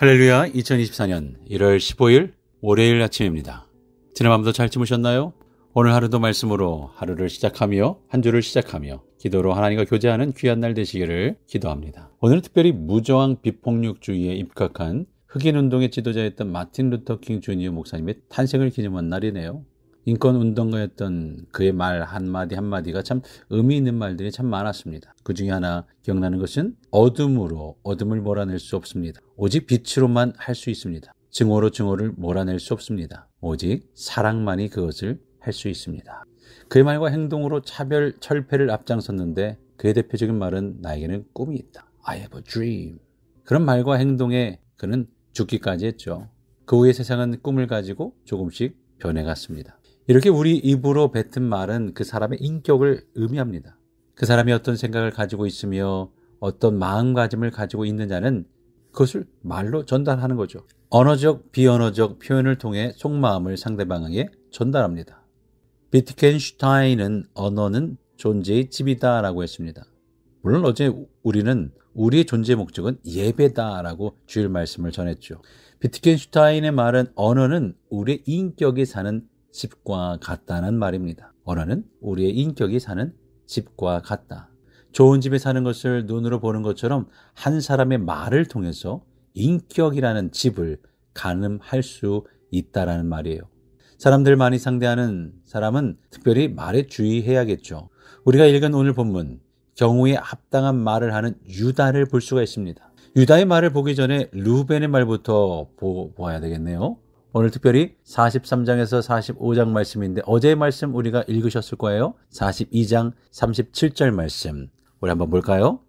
할렐루야. 2024년 1월 15일 월요일 아침입니다. 지난 밤도 잘 주무셨나요? 오늘 하루도 말씀으로 하루를 시작하며 한 주를 시작하며 기도로 하나님과 교제하는 귀한 날 되시기를 기도합니다. 오늘은 특별히 무저항 비폭력주의에 입각한 흑인운동의 지도자였던 마틴 루터 킹 주니어 목사님의 탄생을 기념한 날이네요. 인권운동가였던 그의 말 한마디 한마디가 참 의미 있는 말들이 참 많았습니다. 그 중에 하나 기억나는 것은 어둠으로 어둠을 몰아낼 수 없습니다. 오직 빛으로만 할 수 있습니다. 증오로 증오를 몰아낼 수 없습니다. 오직 사랑만이 그것을 할 수 있습니다. 그의 말과 행동으로 차별 철폐를 앞장섰는데 그의 대표적인 말은 나에게는 꿈이 있다. I have a dream. 그런 말과 행동에 그는 죽기까지 했죠. 그 후에 세상은 꿈을 가지고 조금씩 변해갔습니다. 이렇게 우리 입으로 뱉은 말은 그 사람의 인격을 의미합니다. 그 사람이 어떤 생각을 가지고 있으며 어떤 마음가짐을 가지고 있느냐는 그것을 말로 전달하는 거죠. 언어적, 비언어적 표현을 통해 속마음을 상대방에게 전달합니다. 비트겐슈타인은 언어는 존재의 집이다 라고 했습니다. 물론 어제 우리는 우리의 존재 목적은 예배다라고 주일 말씀을 전했죠. 비트겐슈타인의 말은 언어는 우리의 인격이 사는 집과 같다는 말입니다. 언어는 우리의 인격이 사는 집과 같다. 좋은 집에 사는 것을 눈으로 보는 것처럼 한 사람의 말을 통해서 인격이라는 집을 가늠할 수 있다라는 말이에요. 사람들 많이 상대하는 사람은 특별히 말에 주의해야겠죠. 우리가 읽은 오늘 본문, 경우에 합당한 말을 하는 유다를 볼 수가 있습니다. 유다의 말을 보기 전에 르우벤의 말부터 보아야 되겠네요. 오늘 특별히 43장에서 45장 말씀인데 어제의 말씀 우리가 읽으셨을 거예요. 42장 37절 말씀 우리 한번 볼까요?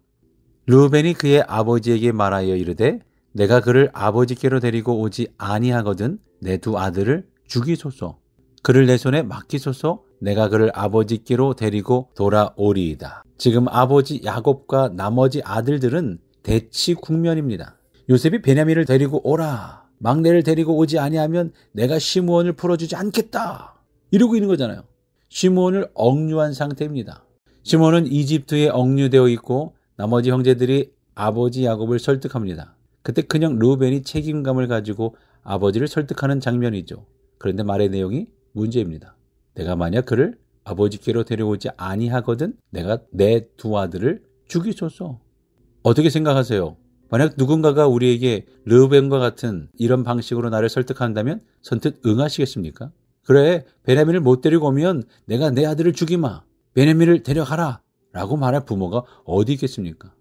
르우벤이 그의 아버지에게 말하여 이르되 내가 그를 아버지께로 데리고 오지 아니하거든 내 두 아들을 죽이소서. 그를 내 손에 맡기소서. 내가 그를 아버지께로 데리고 돌아오리이다. 지금 아버지 야곱과 나머지 아들들은 대치 국면입니다. 요셉이 베냐민을 데리고 오라. 막내를 데리고 오지 아니하면 내가 시므온을 풀어주지 않겠다. 이러고 있는 거잖아요. 시므온을 억류한 상태입니다. 시므온은 이집트에 억류되어 있고 나머지 형제들이 아버지 야곱을 설득합니다. 그때 큰형 르우벤이 책임감을 가지고 아버지를 설득하는 장면이죠. 그런데 말의 내용이 문제입니다. 내가 만약 그를 아버지께로 데려오지 아니하거든 내가 내 두 아들을 죽이소서. 어떻게 생각하세요? 만약 누군가가 우리에게 르우벤과 같은 이런 방식으로 나를 설득한다면 선뜻 응하시겠습니까? 그래, 베냐민을 못 데리고 오면 내가 내 아들을 죽이마. 베냐민을 데려가라. 라고 말할 부모가 어디 있겠습니까?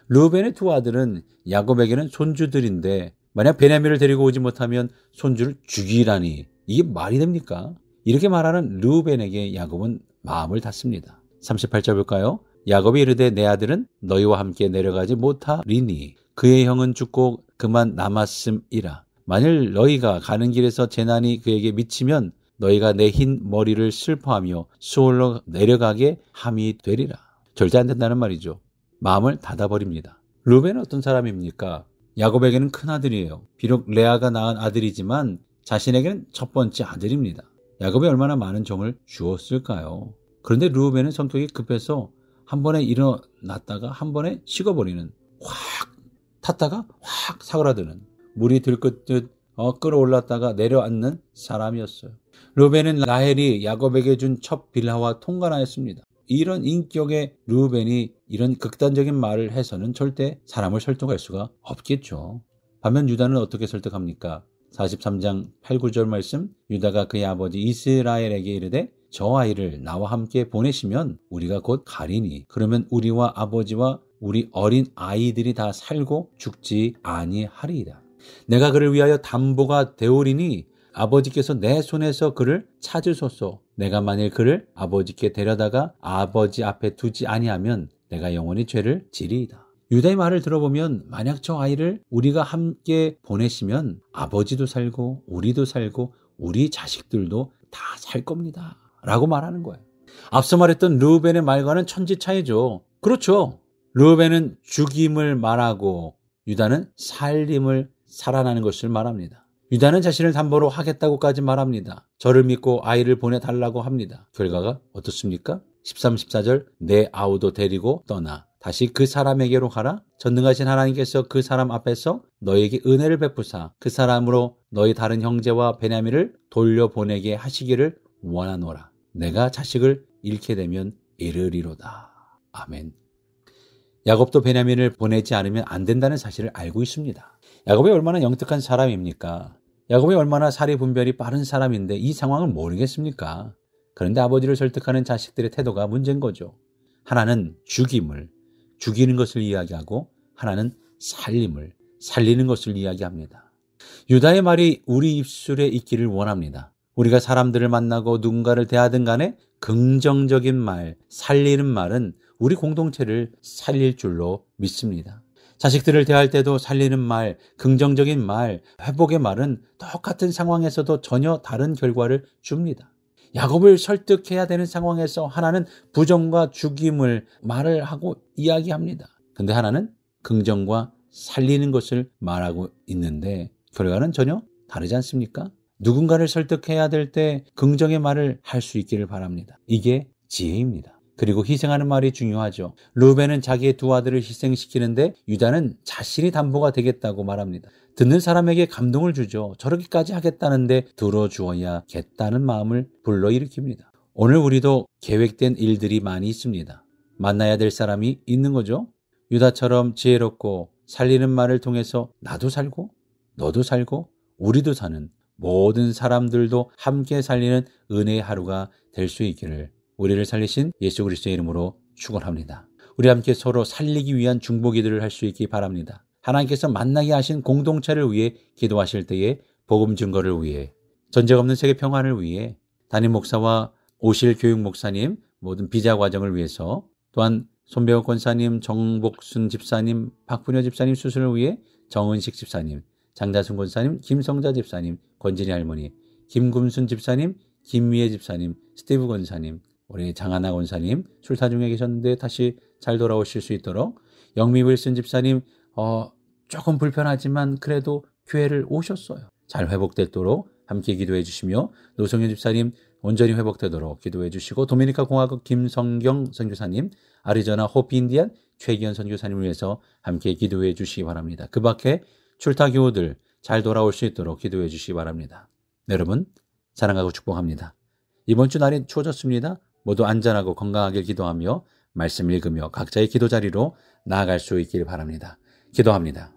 르우벤의 두 아들은 야곱에게는 손주들인데 만약 베냐민을 데리고 오지 못하면 손주를 죽이라니 이게 말이 됩니까? 이렇게 말하는 르우벤에게 야곱은 마음을 닫습니다. 38절 볼까요? 야곱이 이르되 내 아들은 너희와 함께 내려가지 못하리니 그의 형은 죽고 그만 남았음이라. 만일 너희가 가는 길에서 재난이 그에게 미치면 너희가 내 흰 머리를 슬퍼하며 수월로 내려가게 함이 되리라. 절대 안 된다는 말이죠. 마음을 닫아버립니다. 르우벤은 어떤 사람입니까? 야곱에게는 큰아들이에요. 비록 레아가 낳은 아들이지만 자신에게는 첫 번째 아들입니다. 야곱이 얼마나 많은 정을 주었을까요? 그런데 르우벤은 성격이 급해서 한 번에 일어났다가 한 번에 식어버리는, 확 탔다가 확 사그라드는, 물이 들끓듯 끌어올랐다가 내려앉는 사람이었어요. 르우벤은 라헬이 야곱에게 준 첫 빌하와 통관하였습니다. 이런 인격의 르우벤이 이런 극단적인 말을 해서는 절대 사람을 설득할 수가 없겠죠. 반면 유다는 어떻게 설득합니까? 43장 8, 9절 말씀, 유다가 그의 아버지 이스라엘에게 이르되 저 아이를 나와 함께 보내시면 우리가 곧 가리니 그러면 우리와 아버지와 우리 어린 아이들이 다 살고 죽지 아니하리이다. 내가 그를 위하여 담보가 되오리니 아버지께서 내 손에서 그를 찾으소서. 내가 만일 그를 아버지께 데려다가 아버지 앞에 두지 아니하면 내가 영원히 죄를 지리이다. 유다의 말을 들어보면 만약 저 아이를 우리가 함께 보내시면 아버지도 살고 우리도 살고 우리 자식들도 다 살 겁니다. 라고 말하는 거예요. 앞서 말했던 르우벤의 말과는 천지 차이죠. 그렇죠. 르우벤은 죽임을 말하고 유다는 살림을 살아나는 것을 말합니다. 유다는 자신을 담보로 하겠다고까지 말합니다. 저를 믿고 아이를 보내달라고 합니다. 결과가 어떻습니까? 13, 14절 내 아우도 데리고 떠나 다시 그 사람에게로 가라. 전능하신 하나님께서 그 사람 앞에서 너에게 은혜를 베푸사 그 사람으로 너희 다른 형제와 베냐민을 돌려보내게 하시기를 원하노라. 내가 자식을 잃게 되면 이르리로다. 아멘. 야곱도 베냐민을 보내지 않으면 안 된다는 사실을 알고 있습니다. 야곱이 얼마나 영특한 사람입니까? 야곱이 얼마나 사리 분별이 빠른 사람인데 이 상황을 모르겠습니까? 그런데 아버지를 설득하는 자식들의 태도가 문제인 거죠. 하나는 죽이는 것을 이야기하고 하나는 살리는 것을 이야기합니다. 유다의 말이 우리 입술에 있기를 원합니다. 우리가 사람들을 만나고 누군가를 대하든 간에 긍정적인 말, 살리는 말은 우리 공동체를 살릴 줄로 믿습니다. 자식들을 대할 때도 살리는 말, 긍정적인 말, 회복의 말은 똑같은 상황에서도 전혀 다른 결과를 줍니다. 야곱을 설득해야 되는 상황에서 하나는 부정과 죽임을 말을 하고 이야기합니다. 근데 하나는 긍정과 살리는 것을 말하고 있는데 결과는 전혀 다르지 않습니까? 누군가를 설득해야 될 때 긍정의 말을 할 수 있기를 바랍니다. 이게 지혜입니다. 그리고 희생하는 말이 중요하죠. 르우벤은 자기의 두 아들을 희생시키는데 유다는 자신이 담보가 되겠다고 말합니다. 듣는 사람에게 감동을 주죠. 저렇게까지 하겠다는데 들어주어야겠다는 마음을 불러일으킵니다. 오늘 우리도 계획된 일들이 많이 있습니다. 만나야 될 사람이 있는 거죠. 유다처럼 지혜롭고 살리는 말을 통해서 나도 살고 너도 살고 우리도 사는 모든 사람들도 함께 살리는 은혜의 하루가 될 수 있기를 우리를 살리신 예수 그리스도의 이름으로 축원합니다. 우리 함께 서로 살리기 위한 중보기도를 할 수 있기 바랍니다. 하나님께서 만나게 하신 공동체를 위해 기도하실 때에 복음 증거를 위해 전쟁 없는 세계 평안을 위해 담임 목사와 오실 교육 목사님 모든 비자 과정을 위해서 또한 손배우 권사님, 정복순 집사님, 박분효 집사님 수술을 위해 정은식 집사님, 장다순 권사님, 김성자 집사님, 권진희 할머니, 김금순 집사님, 김미애 집사님, 스티브 권사님, 우리 장하나 권사님 출타 중에 계셨는데 다시 잘 돌아오실 수 있도록 영미 윌슨 집사님 조금 불편하지만 그래도 교회를 오셨어요. 잘 회복되도록 함께 기도해 주시며 노성현 집사님 온전히 회복되도록 기도해 주시고 도미니카 공화국 김성경 선교사님, 아리조나 호피 인디안 최기현 선교사님을 위해서 함께 기도해 주시기 바랍니다. 그 밖에 출타 교우들 잘 돌아올 수 있도록 기도해 주시기 바랍니다. 네, 여러분 사랑하고 축복합니다. 이번 주 날이 추워졌습니다. 모두 안전하고 건강하게 기도하며 말씀 읽으며 각자의 기도 자리로 나아갈 수 있길 바랍니다. 기도합니다.